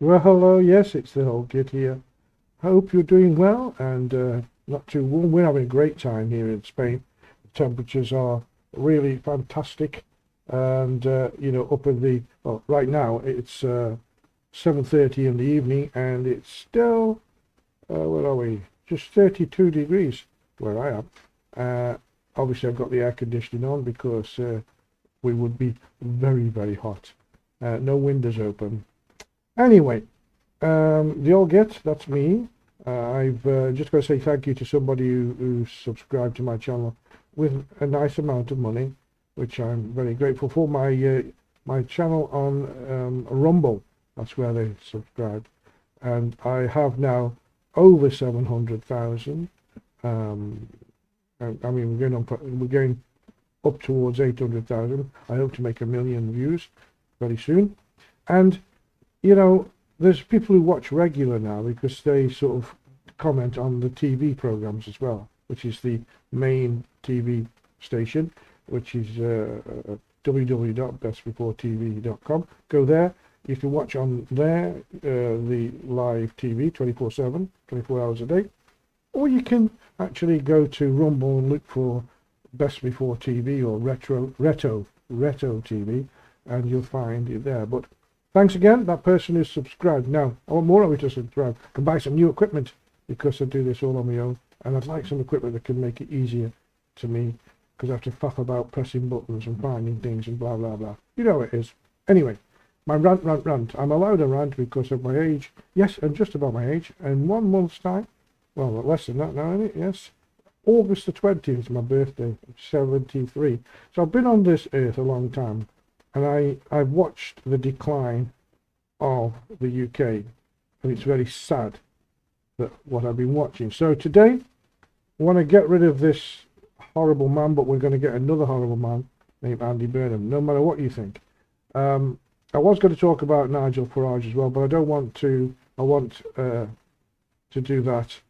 Well, hello, yes, it's the whole kid here. I hope you're doing well and not too warm. We're having a great time here in Spain. The temperatures are really fantastic, and up in the well, right now it's 7:30 in the evening, and it's still where are we? Just 32 degrees where I am. Obviously, I've got the air conditioning on because we would be very, very hot. No windows open. Anyway, the old git, that's me. I've just got to say thank you to somebody who subscribed to my channel with a nice amount of money, which I'm very grateful for. My channel on Rumble, that's where they subscribed, and I have now over 700,000. I mean, we're going up towards 800,000. I hope to make 1 million views very soon, and there's people who watch regular now because they sort of comment on the TV programs as well, which is the main TV station, which is www.bestbeforetv.com. Go there. You can watch on there the live TV 24/7, 24 hours a day, or you can actually go to Rumble and look for Best Before TV or Reto TV, and you'll find it there. But thanks again, that person who's subscribed. Now, I want more of you to subscribe. I can buy some new equipment because I do this all on my own, and I'd like some equipment that can make it easier to me because I have to faff about pressing buttons and finding things and blah, blah, blah. You know what it is. Anyway, my rant. I'm allowed a rant because of my age. Yes, and just about my age. And 1 month's time, well, less than that now, isn't it? Yes. August the 20th is my birthday, 73. So I've been on this earth a long time. And I've watched the decline of the UK, and it's very sad that what I've been watching. So today, I want to get rid of this horrible man, but we're going to get another horrible man named Andy Burnham, no matter what you think. I was going to talk about Nigel Farage as well, but I don't want to. I want to do that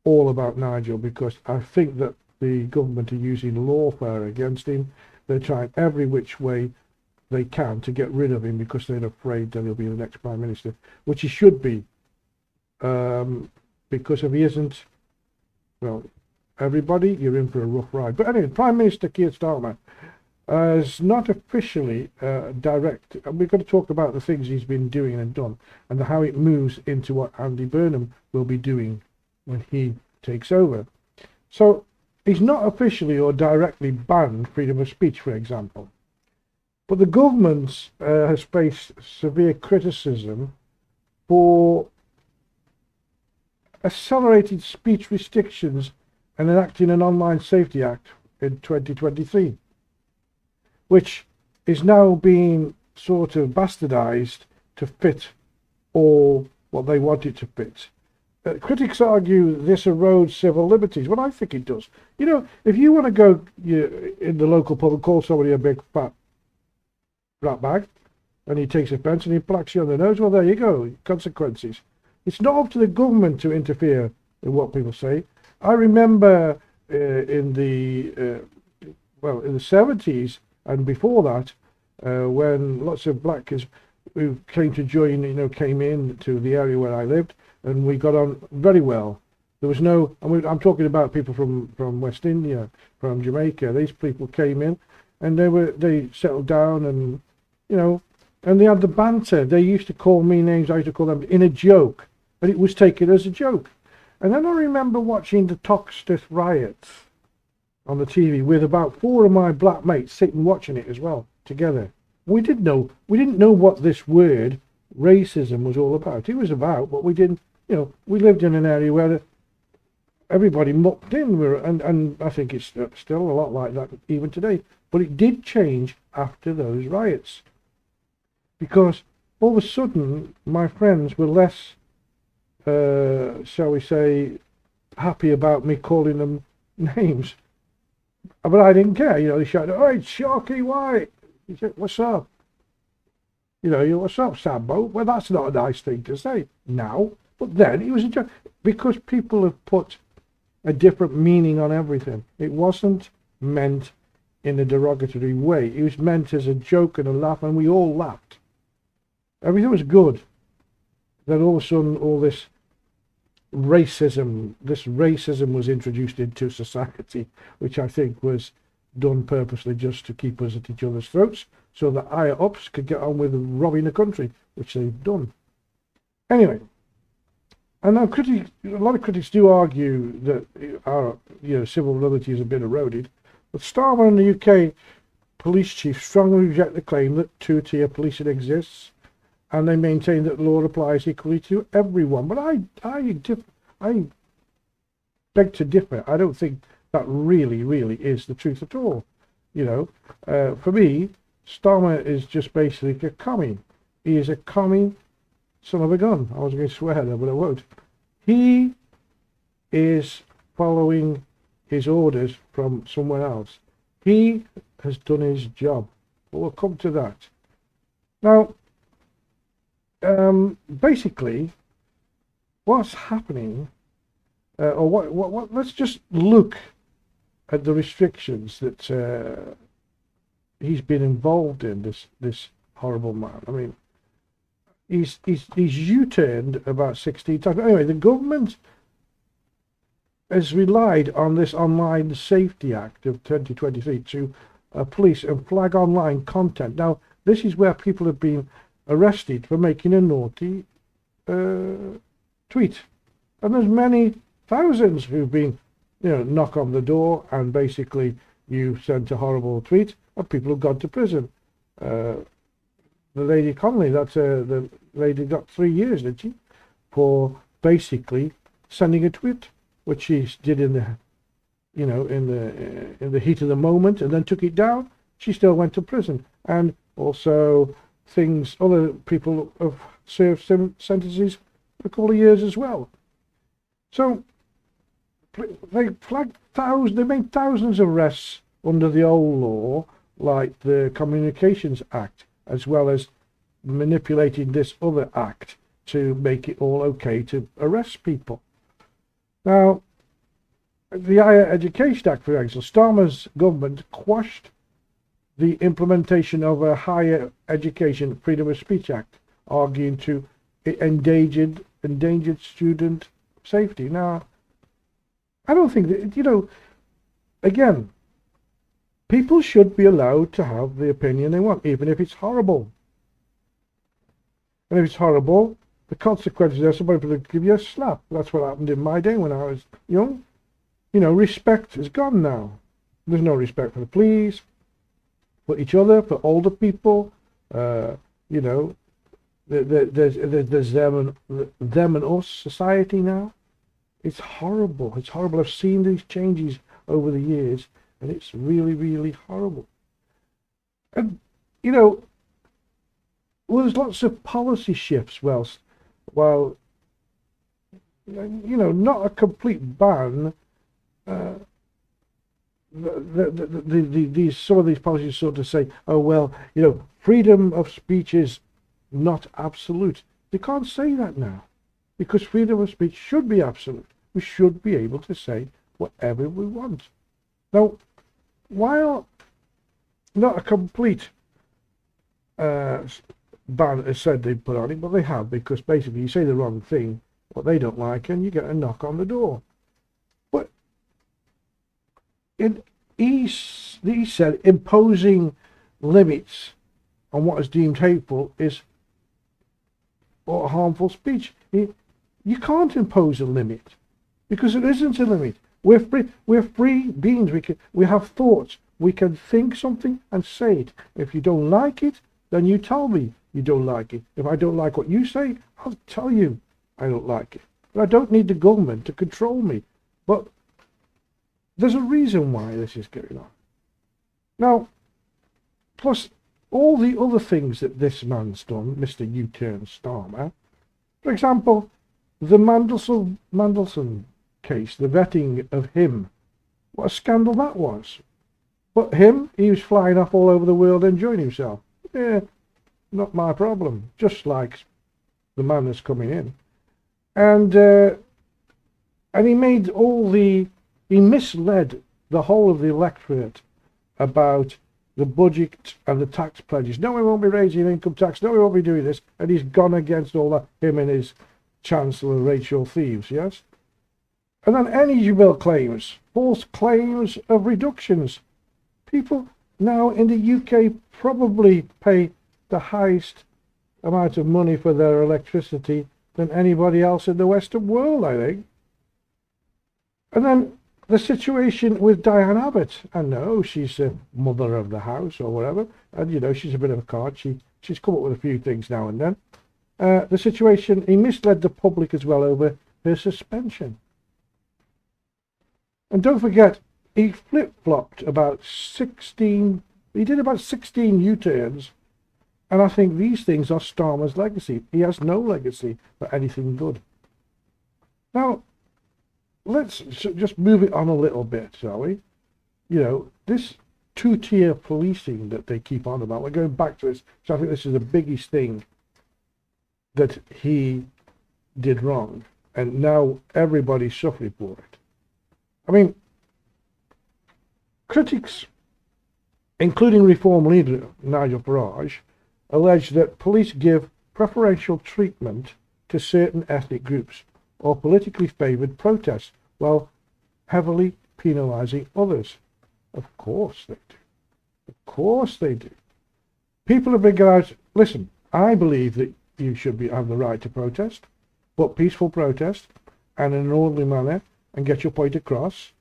all about Nigel because I think that the government are using lawfare against him. They're trying every which way they can to get rid of him because they're afraid that he'll be the next Prime Minister, which he should be, because if he isn't, well, everybody, you're in for a rough ride. But anyway, Prime Minister Keir Starmer is not officially direct, and we're going to talk about the things he's been doing and done, and how it moves into what Andy Burnham will be doing when he takes over. So he's not officially or directly banned freedom of speech, for example. But the government has faced severe criticism for accelerated speech restrictions and enacting an Online Safety Act in 2023, which is now being sort of bastardized to fit all what they want it to fit. Critics argue this erodes civil liberties. Well, I think it does. If you want to go in the local pub and call somebody a big fat rat bag, and he takes offence and he blacks you on the nose, well, there you go, consequences. It's not up to the government to interfere in what people say. I remember in the 70s and before that, when lots of black kids who came to join, came in to the area where I lived, and we got on very well. There was no, I'm talking about people from West India, from Jamaica. These people came in, and they settled down, and and they had the banter. They used to call me names, I used to call them in a joke, but it was taken as a joke. And then I remember watching the Toxteth riots on the TV with about 4 of my black mates sitting watching it as well together. We didn't know what this word racism was all about. It was about, but we didn't. We lived in an area where everybody mucked in, and I think it's still a lot like that even today. But it did change after those riots, because all of a sudden my friends were less, shall we say, happy about me calling them names. But I didn't care. They shouted, "Oh, it's Sharky White." He said, "What's up?" "What's up, Sambo?" Well, that's not a nice thing to say now, but then it was a joke, because people have put a different meaning on everything. It wasn't meant in a derogatory way. It was meant as a joke and a laugh, and we all laughed. Everything was good. then all of a sudden all this racism was introduced into society, which I think was done purposely just to keep us at each other's throats, so that higher ups could get on with robbing the country, which they've done. Anyway, and now a lot of critics do argue that our civil liberties have been eroded, but Starmer and the UK police chief strongly reject the claim that two-tier policing exists, and they maintain that the law applies equally to everyone. But I beg to differ. I don't think that really is the truth at all. For me, Starmer is just basically a commie. He is a commie son of a gun. I was going to swear there, but I won't. He is following his orders from someone else. He has done his job. But we'll come to that. Now, basically, what's happening, or what? Let's just look at the restrictions that he's been involved in. This horrible man. I mean, he's U-turned about 16 times. Anyway, the government has relied on this Online Safety Act of 2023 to police and flag online content. Now, this is where people have been arrested for making a naughty tweet, and there's many thousands who've been, knock on the door and basically you sent a horrible tweet, and people have gone to prison. The lady Connolly, the lady got 3 years, did she, for basically sending a tweet, which she did in the, in the heat of the moment, and then took it down. She still went to prison, and also other people have served sentences for a couple of years as well. So they made thousands of arrests under the old law, like the Communications Act, as well as manipulating this other act to make it all okay to arrest people. Now, the Higher Education Act, for example, Starmer's government quashed the implementation of a Higher Education Freedom of Speech Act, arguing to endangered student safety. Now, I don't think that, again, people should be allowed to have the opinion they want, even if it's horrible. And if it's horrible, the consequences are somebody will give you a slap. That's what happened in my day when I was young. Respect is gone now. There's no respect for the police, for each other, for older people. There's them and us society now. It's horrible. It's horrible. I've seen these changes over the years, and it's really horrible. And there's lots of policy shifts. While not a complete ban. Some of these policies sort of say, oh well, freedom of speech is not absolute. They can't say that now, because freedom of speech should be absolute. We should be able to say whatever we want. Now, while not a complete ban as said they put on it, but they have, because basically you say the wrong thing, what they don't like, and you get a knock on the door. But he said imposing limits on what is deemed hateful is or harmful speech. You can't impose a limit, because there isn't a limit. We're free beings. We have thoughts. We can think something and say it. If you don't like it, then you tell me you don't like it. If I don't like what you say, I'll tell you I don't like it. But I don't need the government to control me. But there's a reason why this is going on. Now, plus all the other things that this man's done, Mr. U-turn Starmer. For example, the Mandelson case, the vetting of him. What a scandal that was. But he was flying off all over the world enjoying himself. Yeah, not my problem. Just like the man that's coming in. And he misled the whole of the electorate about the budget and the tax pledges. No, we won't be raising income tax. No, we won't be doing this. And he's gone against all that, him and his Chancellor Rachel Thieves, yes? And then energy bill claims, false claims of reductions. People now in the UK probably pay the highest amount of money for their electricity than anybody else in the Western world, I think. And then the situation with Diane Abbott. I know she's a mother of the house or whatever, and you know she's a bit of a card. She's come up with a few things now and then. The situation, he misled the public as well over her suspension. And don't forget, he flip-flopped about 16, he did about 16 U-turns, and I think these things are Starmer's legacy. He has no legacy for anything good. Now, let's just move it on a little bit, shall we? You know, this two-tier policing that they keep on about, we're going back to this, so I think this is the biggest thing that he did wrong, and now everybody's suffering for it. I mean, critics, including Reform leader Nigel Farage, allege that police give preferential treatment to certain ethnic groups or politically favoured protests while heavily penalising others. Of course they do. Of course they do. People have been going out, listen, I believe that you should have the right to protest, but peaceful protest and in an orderly manner and get your point across.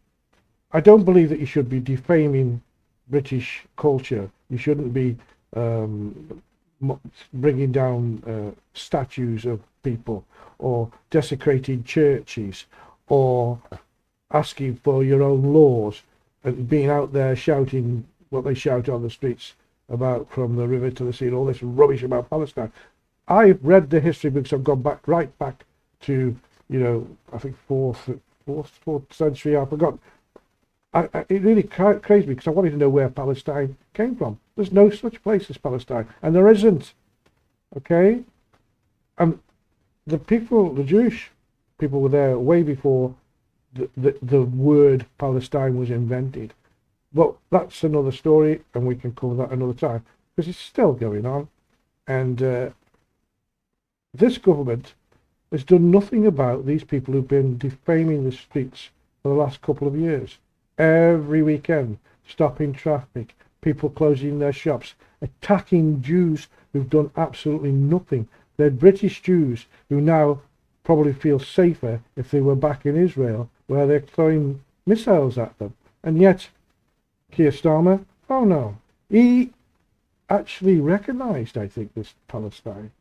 I don't believe that you should be defaming British culture. You shouldn't be bringing down statues of people or desecrating churches or asking for your own laws and being out there shouting what they shout on the streets about from the river to the sea and all this rubbish about Palestine. I've read the history books. I've gone back right back to, you know, I think fourth century. I forgot. It really crazed me because I wanted to know where Palestine came from. There's no such place as Palestine, and there isn't. Okay, and the people, the Jewish people, were there way before the word Palestine was invented. But that's another story, and we can cover that another time because it's still going on, and this government has done nothing about these people who've been defaming the streets for the last couple of years. Every weekend, stopping traffic, people closing their shops, attacking Jews who've done absolutely nothing. They're British Jews who now probably feel safer if they were back in Israel, where they're throwing missiles at them. And yet, Keir Starmer, oh no, he actually recognised, I think, this Palestine,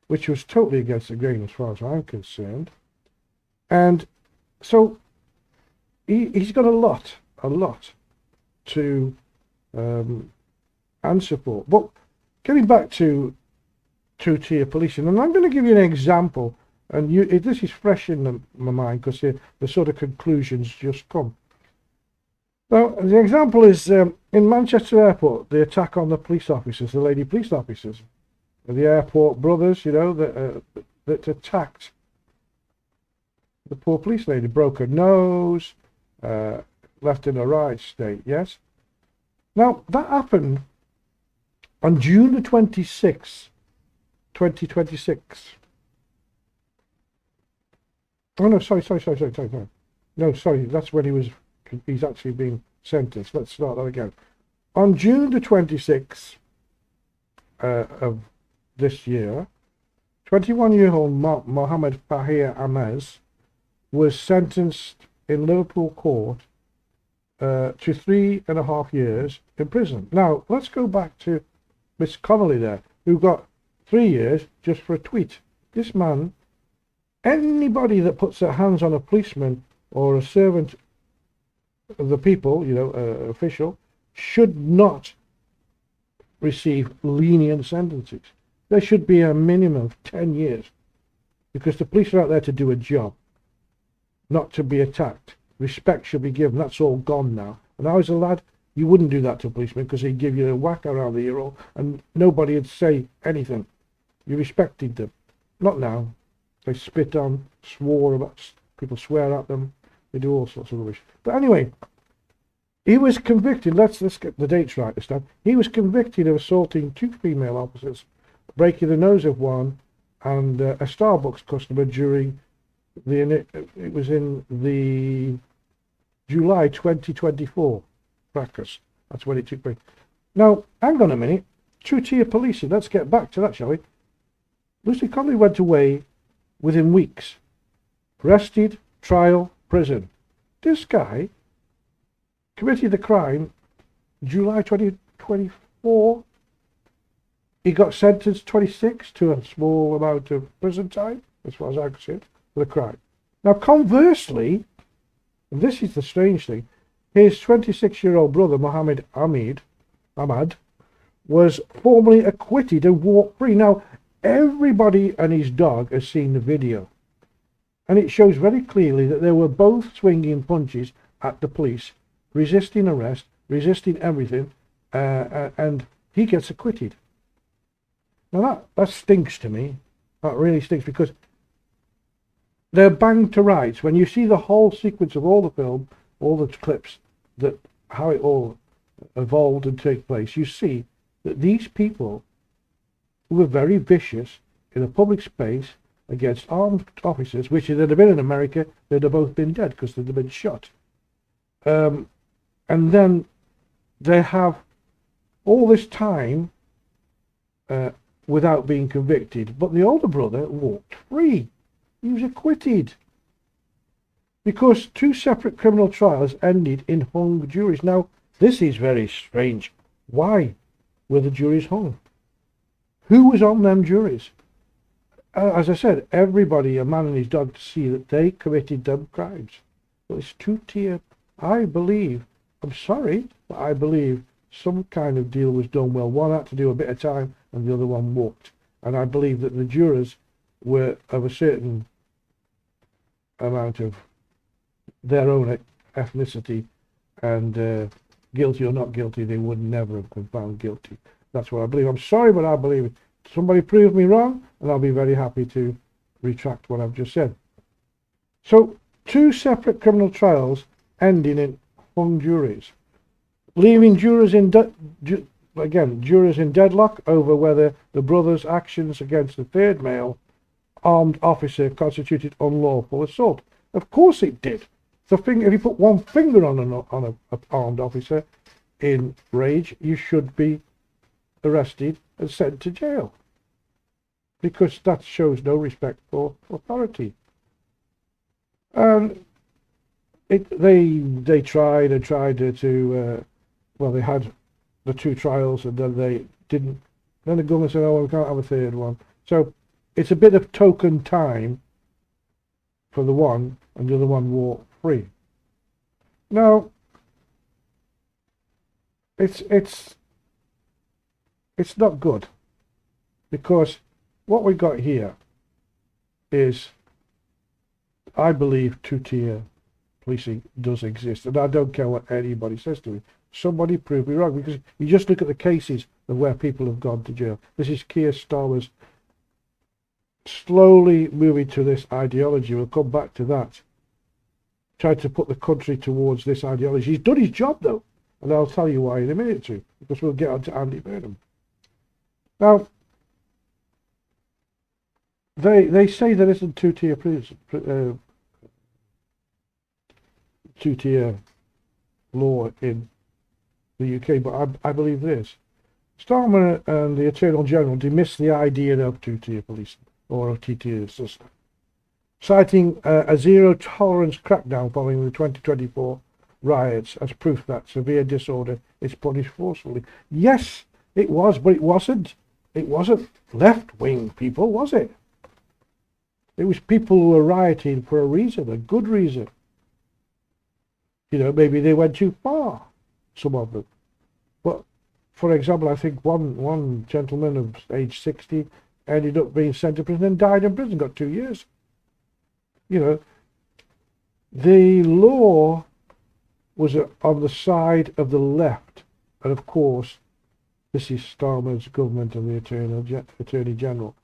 which was totally against the grain as far as I'm concerned. And so he's got a lot to answer for. But getting back to two-tier policing, and I'm going to give you an example, and this is fresh in my mind because the sort of conclusions just come. Now, the example is in Manchester Airport, the attack on the police officers, the lady police officers, the airport brothers, you know, that attacked the poor police lady, broke her nose, left in a riot state, yes? Now, that happened on June the 26th, 2026. Oh, no, sorry. No, sorry, that's when he's actually been sentenced. Let's start that again. On June the 26th of this year, 21-year-old Mohammed Fahir Amez was sentenced in Liverpool court to 3.5 years in prison. Now, let's go back to Miss Connolly there, who got 3 years just for a tweet. This man, anybody that puts their hands on a policeman or a servant of the people, you know, official, should not receive lenient sentences. There should be a minimum of 10 years because the police are out there to do a job, not to be attacked. Respect should be given. That's all gone now. When I was a lad, you wouldn't do that to a policeman because he'd give you a whack around the ear hole and nobody would say anything. You respected them. Not now. They spit on, swore about, people swear at them. They do all sorts of rubbish. But anyway, He was convicted, let's get the dates right this time. He was convicted of assaulting 2 female officers, breaking the nose of one, and a Starbucks customer during it was in the July 2024 fracas. That's when it took place. Now, hang on a minute. Two-tier policing. Let's get back to that, shall we? Lucy Conley went away within weeks. Arrested, trial, prison. This guy committed the crime July 2024. He got sentenced 26 to a small amount of prison time, as far as I can see it, for the crime. Now, conversely, and this is the strange thing, his 26-year-old brother, Mohammed Ahmad, was formally acquitted and walked free. Now, everybody and his dog has seen the video, and it shows very clearly that they were both swinging punches at the police, resisting arrest, resisting everything, and he gets acquitted. Now that stinks to me. That really stinks, because they're banged to rights. When you see the whole sequence of all the film, all the clips, that how it all evolved and took place, you see that these people who were very vicious in a public space against armed officers, which if they'd have been in America, they'd have both been dead because they'd have been shot. And then they have all this time without being convicted. But the older brother walked free. He was acquitted. Because 2 separate criminal trials ended in hung juries. Now, this is very strange. Why were the juries hung? Who was on them juries? As I said, everybody, a man and his dog, to see that they committed them crimes. But it's 2-tier. I believe, I'm sorry, but I believe some kind of deal was done. Well, one had to do a bit of time and the other one walked. And I believe that the jurors were of a certain amount of their own ethnicity, and guilty or not guilty, they would never have been found guilty. That's what I believe. I'm sorry, but I believe it. Somebody prove me wrong, and I'll be very happy to retract what I've just said. So, 2 separate criminal trials ending in hung juries, leaving jurors in jurors in deadlock over whether the brothers' actions against the 3rd male armed officer constituted unlawful assault. Of course it did. If you put one finger on an armed officer in rage, you should be arrested and sent to jail, because that shows no respect for authority. And they tried to well, they had the 2 trials, and then they didn't. Then the government said, "Oh, we can't have a 3rd one." So it's a bit of token time for the one, and the other one walked free. Now, it's not good, because what we got here is, I believe, 2-tier policing does exist, and I don't care what anybody says to me. Somebody prove me wrong, because you just look at the cases of where people have gone to jail. This is Keir Starmer's slowly moving to this ideology. We'll come back to that. Tried to put the country towards this ideology. He's done his job, though, and I'll tell you why in a minute or two, because we'll get on to Andy Burnham. Now, they say there isn't 2-tier law in the UK, but I believe there is. Starmer and the Attorney General dismissed the idea of 2-tier policing or a 2-tier system, citing a zero-tolerance crackdown following the 2024 riots as proof that severe disorder is punished forcefully. Yes, it was, but it wasn't. It wasn't left-wing people, was it? It was people who were rioting for a reason, a good reason. You know, maybe they went too far, some of them. But, for example, I think one gentleman of age 60 ended up being sent to prison and died in prison, got 2 years. You know, the law was on the side of the left, and of course, this is Starmer's government and the Attorney General,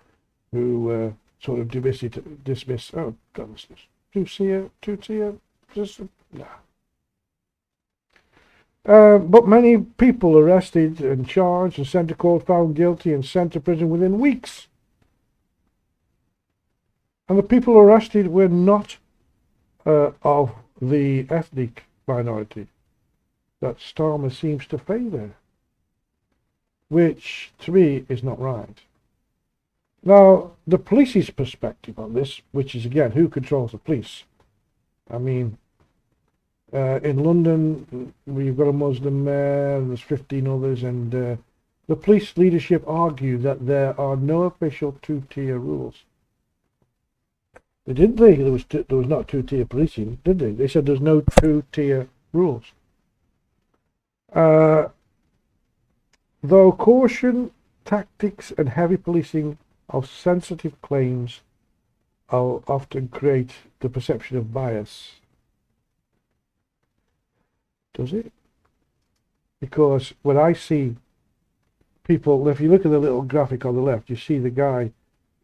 who sort of dismiss. Oh, goodness, 2-tier system? Nah. But many people arrested and charged and sent to court, found guilty and sent to prison within weeks. And the people arrested were not of the ethnic minority that Starmer seems to favour, which to me is not right. Now, the police's perspective on this, which is again, who controls the police? I mean, in London, we've got a Muslim mayor, and there's 15 others, and the police leadership argue that there are no official two-tier rules. They didn't think there was not two-tier policing, did they? They said there's no two-tier rules. Though caution, tactics, and heavy policing of sensitive claims often create the perception of bias. Does it? Because when I see people, if you look at the little graphic on the left, you see the guy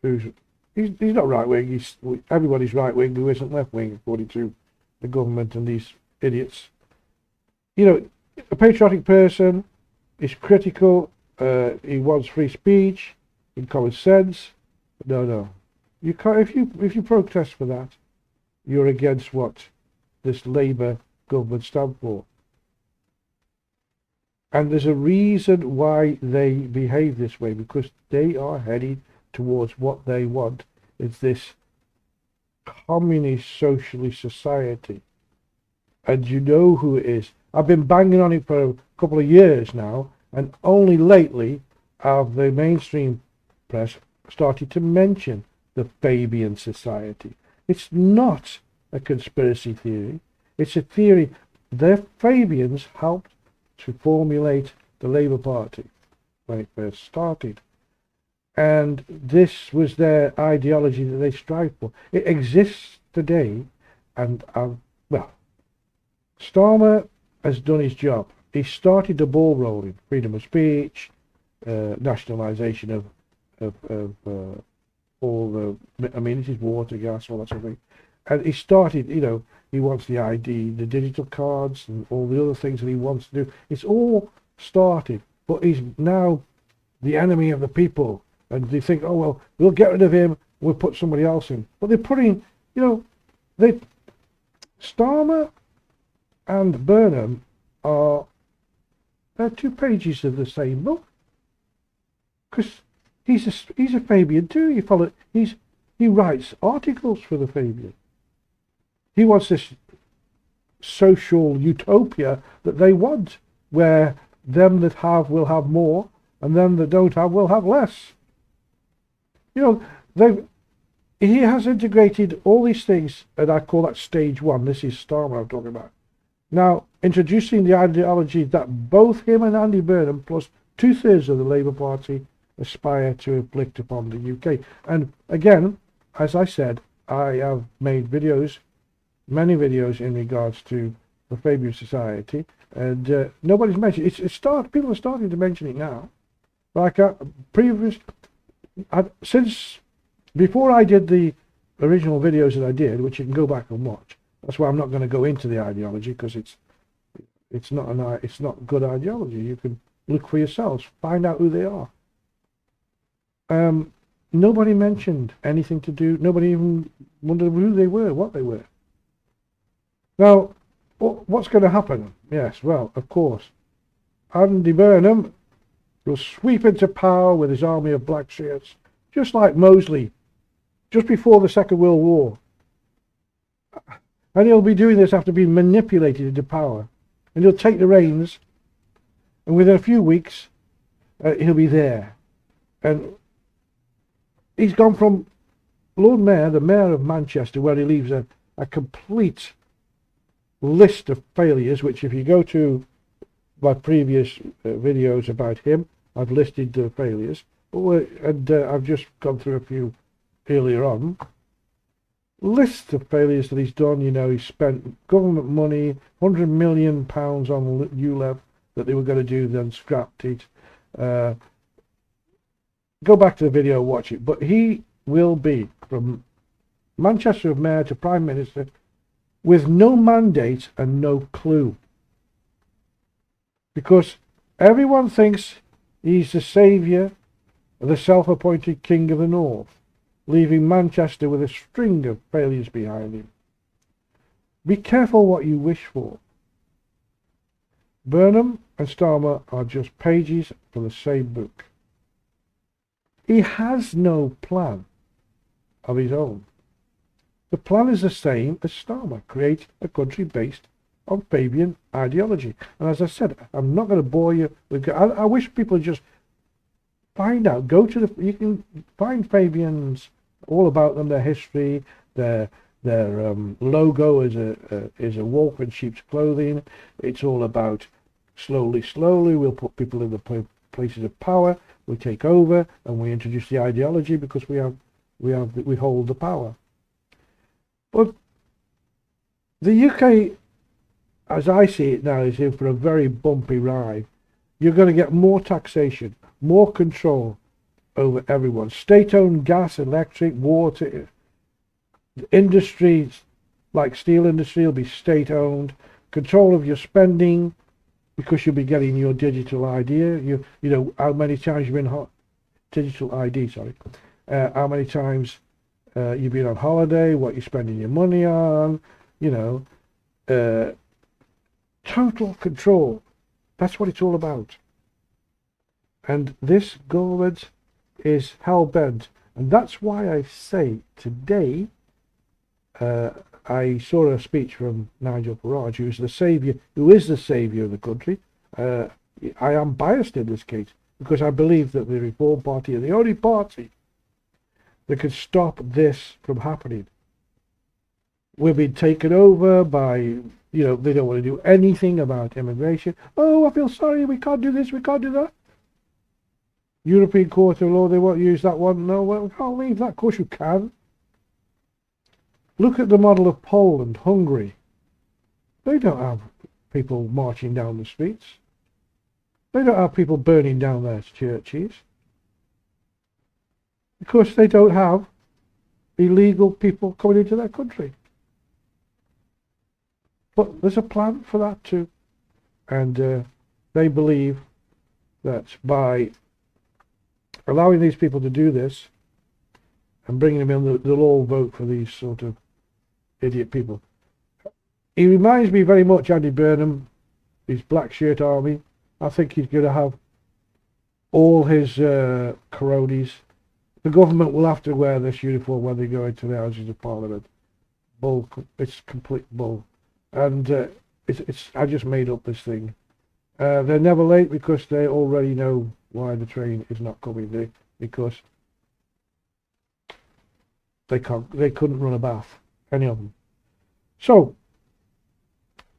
who's he's not right wing. Everybody's right wing who isn't left wing, according to the government and these idiots. You know, a patriotic person is critical. He wants free speech in common sense. No, you can't. If you protest for that, you're against what this Labour government stand for. And there's a reason why they behave this way, because they are heading towards what they want. It's this communist socialist society. And you know who it is. I've been banging on it for a couple of years now, and only lately have the mainstream press started to mention the Fabian Society. It's not a conspiracy theory. It's a theory. The Fabians helped to formulate the Labour Party when it first started. And this was their ideology that they strive for. It exists today, and well, Starmer has done his job. He started the ball rolling, freedom of speech, nationalisation of all the amenities, water, gas, all that sort of thing. And he started, you know, he wants the ID, the digital cards, and all the other things that he wants to do. It's all started, but he's now the enemy of the people. And they think, oh, well, we'll get rid of him, we'll put somebody else in. But they're putting, you know, Starmer and Burnham they're 2 pages of the same book. Because he's a Fabian too. He writes articles for the Fabian. He wants this social utopia that they want, where them that have will have more, and them that don't have will have less. You know, he has integrated all these things, and I call that stage 1. This is Starmer I'm talking about. Now, introducing the ideology that both him and Andy Burnham, plus 2/3 of the Labour Party, aspire to inflict upon the UK. And again, as I said, I have made videos, many videos in regards to the Fabian Society, and nobody's mentioned it. People are starting to mention it now. Like since before I did the original videos that I did, which you can go back and watch. That's why I'm not going to go into the ideology, because it's not good ideology. You can look for yourselves, find out who they are. Nobody mentioned anything to do. Nobody even wondered who they were, what they were. Now, what's going to happen? Yes, well, of course, Andy Burnham will sweep into power with his army of black shirts, just like Mosley, just before the Second World War. And he'll be doing this after being manipulated into power. And he'll take the reins, and within a few weeks, he'll be there. And he's gone from Lord Mayor, the Mayor of Manchester, where he leaves a complete list of failures, which if you go to my previous videos about him, I've listed the failures. And I've just gone through a few earlier on. List of failures that he's done. You know, he's spent government money, £100 million on ULEV that they were going to do, then scrapped it. Go back to the video, watch it. But he will be, from Manchester Mayor to Prime Minister, with no mandate and no clue. because everyone thinks he's the saviour, the self-appointed king of the north, leaving Manchester with a string of failures behind him. Be careful what you wish for. Burnham and Starmer are just pages from the same book. He has no plan of his own. The plan is the same as Starmer: create a country based on Fabian ideology. And as I said, I'm not going to bore you with. I wish people just find out. Go to the. You can find Fabians, all about them, their history, their logo is a wolf in sheep's clothing. It's all about slowly we'll put people in the places of power. We take over and we introduce the ideology because we hold the power. But the UK, as I see it now, is in for a very bumpy ride. You're going to get more taxation, more control over everyone. State-owned gas, electric, water, industries like steel industry will be state-owned. Control of your spending, because you'll be getting your digital ID. You know how many times you've been digital ID. Sorry, how many times you've been on holiday, what you're spending your money on. You know, total control. That's what it's all about. And this government is hell-bent. And that's why I say today, I saw a speech from Nigel Farage, who is the saviour of the country. I am biased in this case, because I believe that the Reform Party are the only party that can stop this from happening. We've been taken over by, they don't want to do anything about immigration. Oh, I feel sorry, we can't do this, we can't do that. European Court of Law, they won't use that one. No, well, we can't leave that. Of course you can. Look at the model of Poland, Hungary. They don't have people marching down the streets. They don't have people burning down their churches. Because they don't have illegal people coming into their country. But there's a plan for that too. And they believe that by allowing these people to do this and bringing them in, they'll all vote for these sort of idiot people. He reminds me very much, Andy Burnham, his black shirt army. I think he's going to have all his cronies. The government will have to wear this uniform when they go into the Houses of Parliament. Bull, it's complete bull. And I just made up this thing. They're never late because they already know why the train is not coming. Because they couldn't run a bath, any of them. So,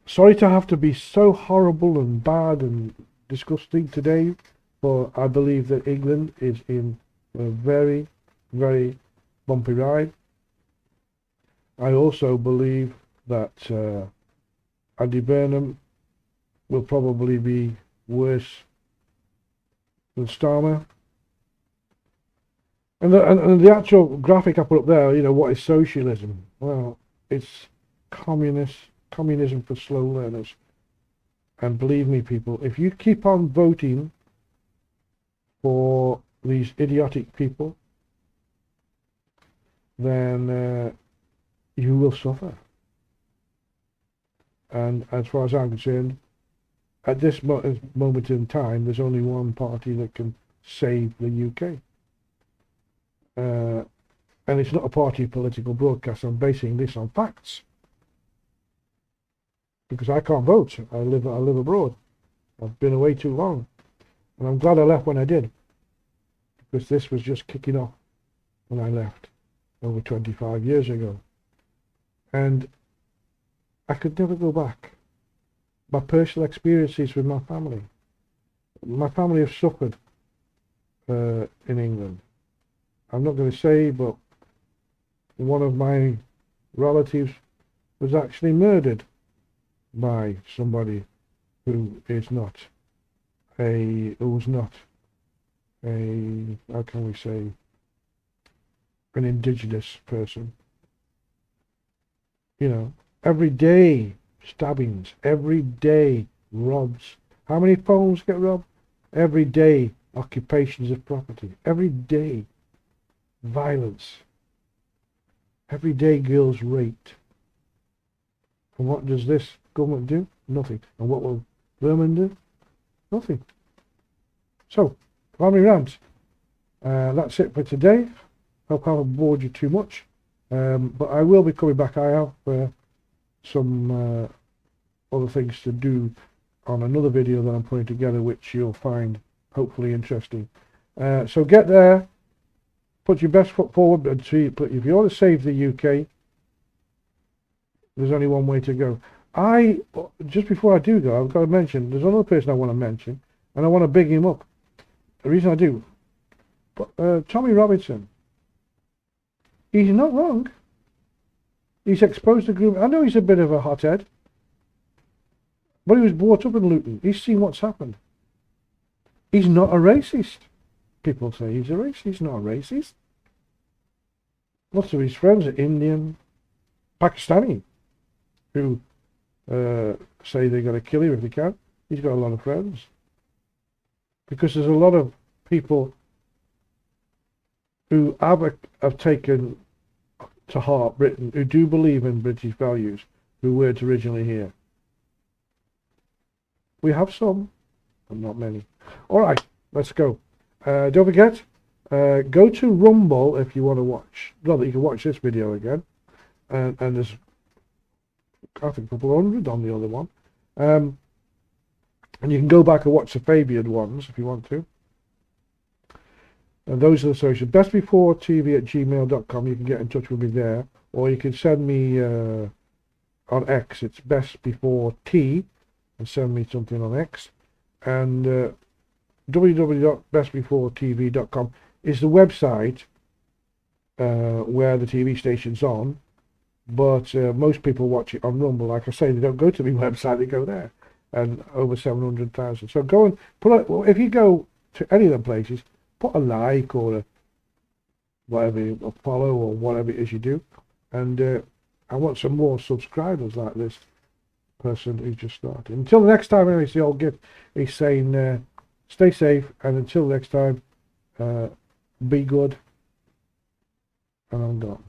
sorry to have to be so horrible and bad and disgusting today, but I believe that England is in a very, very bumpy ride. I also believe that Andy Burnham will probably be worse than Starmer. And the actual graphic I put up there, what is socialism? Well, it's communism for slow learners. And believe me, people, if you keep on voting for these idiotic people, then you will suffer. And as far as I'm concerned, at this moment in time, there's only one party that can save the UK. And it's not a party political broadcast. I'm basing this on facts. Because I can't vote. I live abroad. I've been away too long. And I'm glad I left when I did. Because this was just kicking off when I left over 25 years ago. And I could never go back. My personal experiences with my family. My family have suffered in England. I'm not going to say, but one of my relatives was actually murdered by somebody who was not a, how can we say, an indigenous person. Every day stabbings, every day robs, How many phones get robbed? Every day, occupations of property. Every day, violence. Every day, girls raped. And what does this government do? Nothing. And what will Burnham do? Nothing. So, family rant. That's it for today. Hope I haven't bored you too much. But I will be coming back. I have some other things to do on another video that I'm putting together, which you'll find hopefully interesting. So get there, put your best foot forward, and see. But if you want to save the UK, there's only one way to go. Just before I do go, I've got to mention there's another person I want to mention, and I want to big him up. The reason I do, but Tommy Robinson, he's not wrong. He's exposed the group. I know he's a bit of a hothead, but he was brought up in Luton. He's seen what's happened. He's not a racist. People say he's a racist. He's not a racist. Lots of his friends are Indian, Pakistani, who say they're going to kill him if they can. He's got a lot of friends. Because there's a lot of people who have taken to heart Britain, who do believe in British values, who weren't originally here. We have some, but not many. All right, let's go. Don't forget, go to Rumble if you want to watch. Not that you can watch this video again. And there's, I think, a couple of hundred on the other one. And you can go back and watch the Fabian ones if you want to. And those are the socials. bestbeforetv@gmail.com. You can get in touch with me there. Or you can send me on X. It's bestbeforet. And send me something on X. And www.bestbeforetv.com is the website where the TV station's on. But most people watch it on Rumble. Like I say, they don't go to my website, they go there. And over 700,000. So go and if you go to any of them places, put a like or a follow or whatever it is you do. And I want some more subscribers like this person who just started. Until the next time, anyway, it's the old gift. He's saying, stay safe, and until next time, be good. And I'm gone.